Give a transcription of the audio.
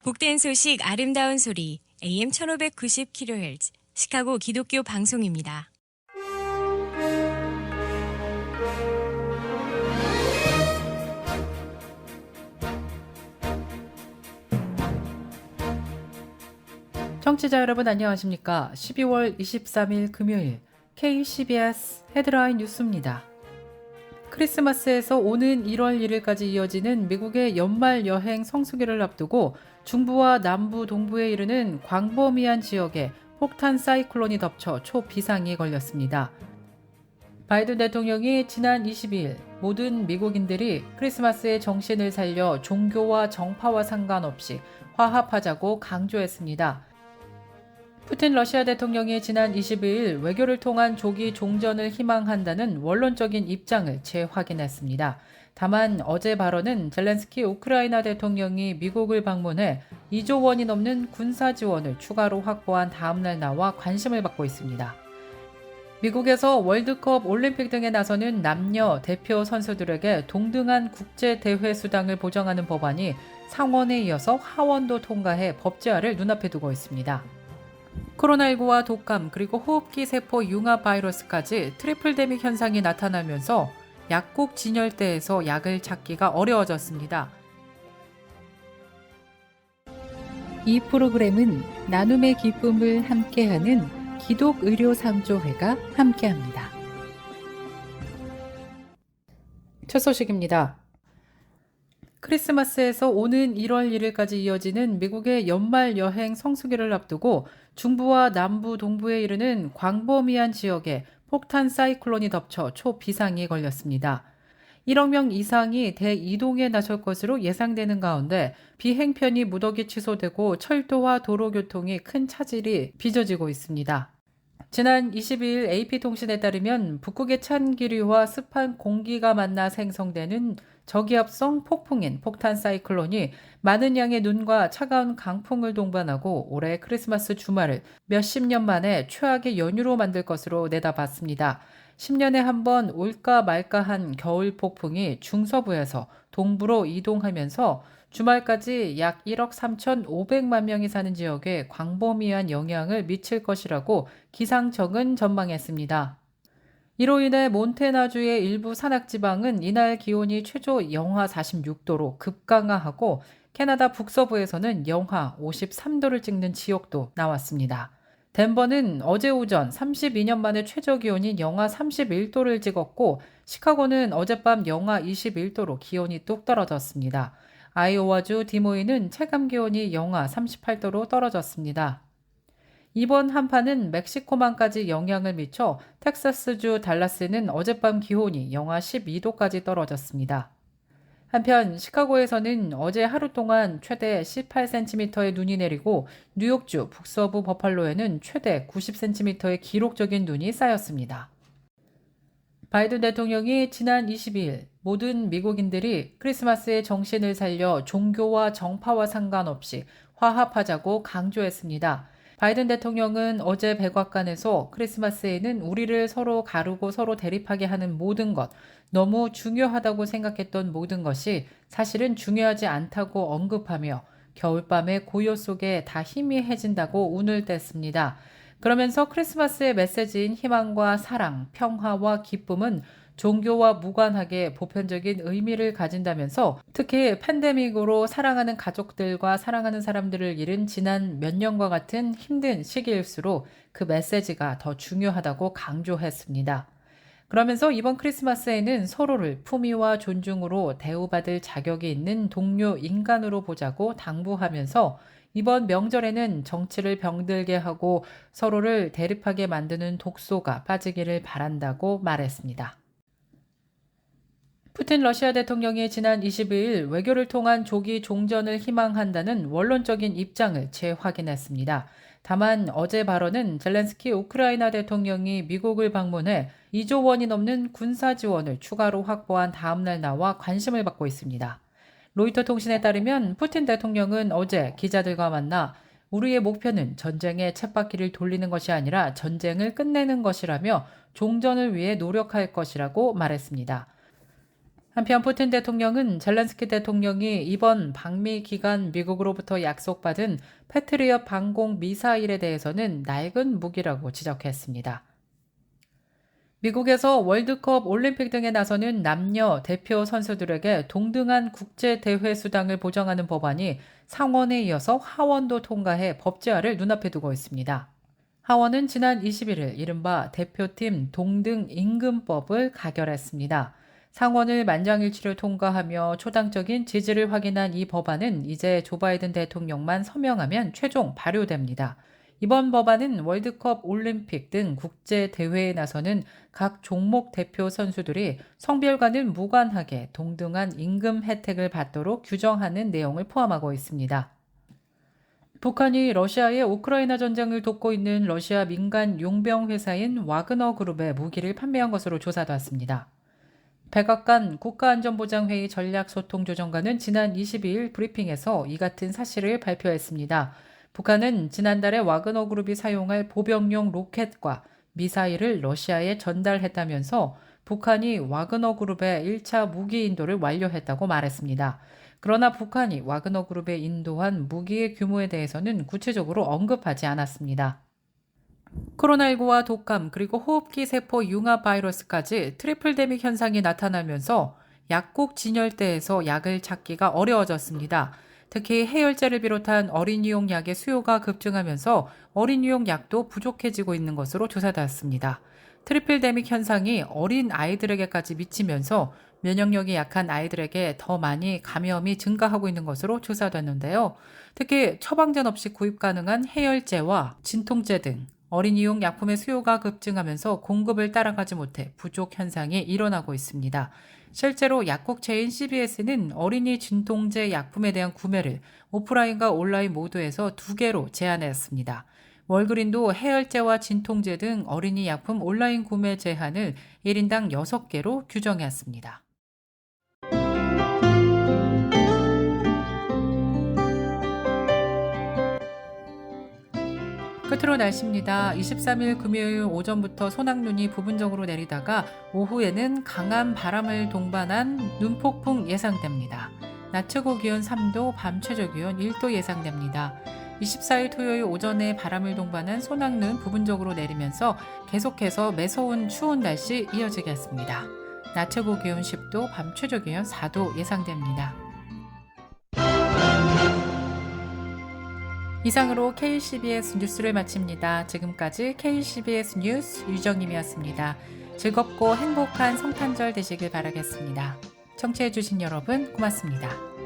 복된 소식 아름다운 소리 AM 1590kHz 시카고 기독교 방송입니다. 청취자 여러분 안녕하십니까? 12월 23일 금요일 KCBS 헤드라인 뉴스입니다. 크리스마스에서 오는 1월 1일까지 이어지는 미국의 연말 여행 성수기를 앞두고 중부와 남부 동부에 이르는 광범위한 지역에 폭탄 사이클론이 덮쳐 초비상이 걸렸습니다. 바이든 대통령이 지난 22일 모든 미국인들이 크리스마스의 정신을 살려 종교와 정파와 상관없이 화합하자고 강조했습니다. 푸틴 러시아 대통령이 지난 22일 외교를 통한 조기 종전을 희망한다는 원론적인 입장을 재확인했습니다. 다만 어제 발언은 젤렌스키 우크라이나 대통령이 미국을 방문해 2조 원이 넘는 군사 지원을 추가로 확보한 다음날 나와 관심을 받고 있습니다. 미국에서 월드컵, 올림픽 등에 나서는 남녀 대표 선수들에게 동등한 국제 대회 수당을 보장하는 법안이 상원에 이어서 하원도 통과해 법제화를 눈앞에 두고 있습니다. 코로나19와 독감 그리고 호흡기 세포 융합 바이러스까지 트리플데믹 현상이 나타나면서 약국 진열대에서 약을 찾기가 어려워졌습니다. 이 프로그램은 나눔의 기쁨을 함께하는 기독의료상조회가 함께합니다. 첫 소식입니다. 크리스마스에서 오는 1월 1일까지 이어지는 미국의 연말 여행 성수기를 앞두고 중부와 남부 동부에 이르는 광범위한 지역에 폭탄 사이클론이 덮쳐 초비상이 걸렸습니다. 1억 명 이상이 대이동에 나설 것으로 예상되는 가운데 비행편이 무더기 취소되고 철도와 도로교통이 큰 차질이 빚어지고 있습니다. 지난 22일 AP통신에 따르면 북극의 찬 기류와 습한 공기가 만나 생성되는 저기압성 폭풍인 폭탄 사이클론이 많은 양의 눈과 차가운 강풍을 동반하고 올해 크리스마스 주말을 몇십 년 만에 최악의 연휴로 만들 것으로 내다봤습니다. 10년에 한 번 올까 말까한 겨울 폭풍이 중서부에서 동부로 이동하면서 주말까지 약 1억 3,500만 명이 사는 지역에 광범위한 영향을 미칠 것이라고 기상청은 전망했습니다. 이로 인해 몬태나주의 일부 산악지방은 이날 기온이 최저 영하 46도로 급강하하고 캐나다 북서부에서는 영하 53도를 찍는 지역도 나왔습니다. 덴버는 어제 오전 32년 만에 최저 기온이 영하 31도를 찍었고 시카고는 어젯밤 영하 21도로 기온이 뚝 떨어졌습니다. 아이오와주 디모이는 체감 기온이 영하 38도로 떨어졌습니다. 이번 한파는 멕시코만까지 영향을 미쳐 텍사스주 달라스는 어젯밤 기온이 영하 12도까지 떨어졌습니다. 한편 시카고에서는 어제 하루 동안 최대 18cm의 눈이 내리고 뉴욕주 북서부 버팔로에는 최대 90cm의 기록적인 눈이 쌓였습니다. 바이든 대통령이 지난 22일 모든 미국인들이 크리스마스의 정신을 살려 종교와 정파와 상관없이 화합하자고 강조했습니다. 바이든 대통령은 어제 백악관에서 크리스마스에는 우리를 서로 가르고 서로 대립하게 하는 모든 것, 너무 중요하다고 생각했던 모든 것이 사실은 중요하지 않다고 언급하며 겨울밤의 고요 속에 다 희미해진다고 운을 뗐습니다. 그러면서 크리스마스의 메시지인 희망과 사랑, 평화와 기쁨은 종교와 무관하게 보편적인 의미를 가진다면서 특히 팬데믹으로 사랑하는 가족들과 사랑하는 사람들을 잃은 지난 몇 년과 같은 힘든 시기일수록 그 메시지가 더 중요하다고 강조했습니다. 그러면서 이번 크리스마스에는 서로를 품위와 존중으로 대우받을 자격이 있는 동료 인간으로 보자고 당부하면서 이번 명절에는 정치를 병들게 하고 서로를 대립하게 만드는 독소가 빠지기를 바란다고 말했습니다. 푸틴 러시아 대통령이 지난 22일 외교를 통한 조기 종전을 희망한다는 원론적인 입장을 재확인했습니다. 다만 어제 발언은 젤렌스키 우크라이나 대통령이 미국을 방문해 2조 원이 넘는 군사 지원을 추가로 확보한 다음날 나와 관심을 받고 있습니다. 로이터 통신에 따르면 푸틴 대통령은 어제 기자들과 만나 우리의 목표는 전쟁의 쳇바퀴를 돌리는 것이 아니라 전쟁을 끝내는 것이라며 종전을 위해 노력할 것이라고 말했습니다. 한편 푸틴 대통령은 젤렌스키 대통령이 이번 방미 기간 미국으로부터 약속받은 패트리엇 방공 미사일에 대해서는 낡은 무기라고 지적했습니다. 미국에서 월드컵, 올림픽 등에 나서는 남녀 대표 선수들에게 동등한 국제 대회 수당을 보장하는 법안이 상원에 이어서 하원도 통과해 법제화를 눈앞에 두고 있습니다. 하원은 지난 21일 이른바 대표팀 동등 임금법을 가결했습니다. 상원을 만장일치로 통과하며 초당적인 지지를 확인한 이 법안은 이제 조 바이든 대통령만 서명하면 최종 발효됩니다. 이번 법안은 월드컵, 올림픽 등 국제 대회에 나서는 각 종목 대표 선수들이 성별과는 무관하게 동등한 임금 혜택을 받도록 규정하는 내용을 포함하고 있습니다. 북한이 러시아의 우크라이나 전쟁을 돕고 있는 러시아 민간 용병 회사인 와그너 그룹에 무기를 판매한 것으로 조사됐습니다. 백악관 국가안전보장회의 전략소통조정관은 지난 22일 브리핑에서 이 같은 사실을 발표했습니다. 북한은 지난달에 와그너 그룹이 사용할 보병용 로켓과 미사일을 러시아에 전달했다면서 북한이 와그너 그룹의 1차 무기 인도를 완료했다고 말했습니다. 그러나 북한이 와그너 그룹에 인도한 무기의 규모에 대해서는 구체적으로 언급하지 않았습니다. 코로나19와 독감 그리고 호흡기 세포 융합 바이러스까지 트리플데믹 현상이 나타나면서 약국 진열대에서 약을 찾기가 어려워졌습니다. 특히 해열제를 비롯한 어린이용 약의 수요가 급증하면서 어린이용 약도 부족해지고 있는 것으로 조사되었습니다. 트리플데믹 현상이 어린 아이들에게까지 미치면서 면역력이 약한 아이들에게 더 많이 감염이 증가하고 있는 것으로 조사됐는데요. 특히 처방전 없이 구입 가능한 해열제와 진통제 등 어린이용 약품의 수요가 급증하면서 공급을 따라가지 못해 부족 현상이 일어나고 있습니다. 실제로 약국체인 CVS는 어린이 진통제 약품에 대한 구매를 오프라인과 온라인 모두에서 2개로 제한했습니다. 월그린도 해열제와 진통제 등 어린이 약품 온라인 구매 제한을 1인당 6개로 규정했습니다. 끝으로 날씨입니다. 23일 금요일 오전부터 소낙눈이 부분적으로 내리다가 오후에는 강한 바람을 동반한 눈폭풍 예상됩니다. 낮 최고 기온 3도, 밤 최저 기온 1도 예상됩니다. 24일 토요일 오전에 바람을 동반한 소낙눈 부분적으로 내리면서 계속해서 매서운 추운 날씨 이어지겠습니다. 낮 최고 기온 10도, 밤 최저 기온 4도 예상됩니다. 이상으로 KCBS 뉴스를 마칩니다. 지금까지 KCBS 뉴스 유정님이었습니다. 즐겁고 행복한 성탄절 되시길 바라겠습니다. 청취해주신 여러분 고맙습니다.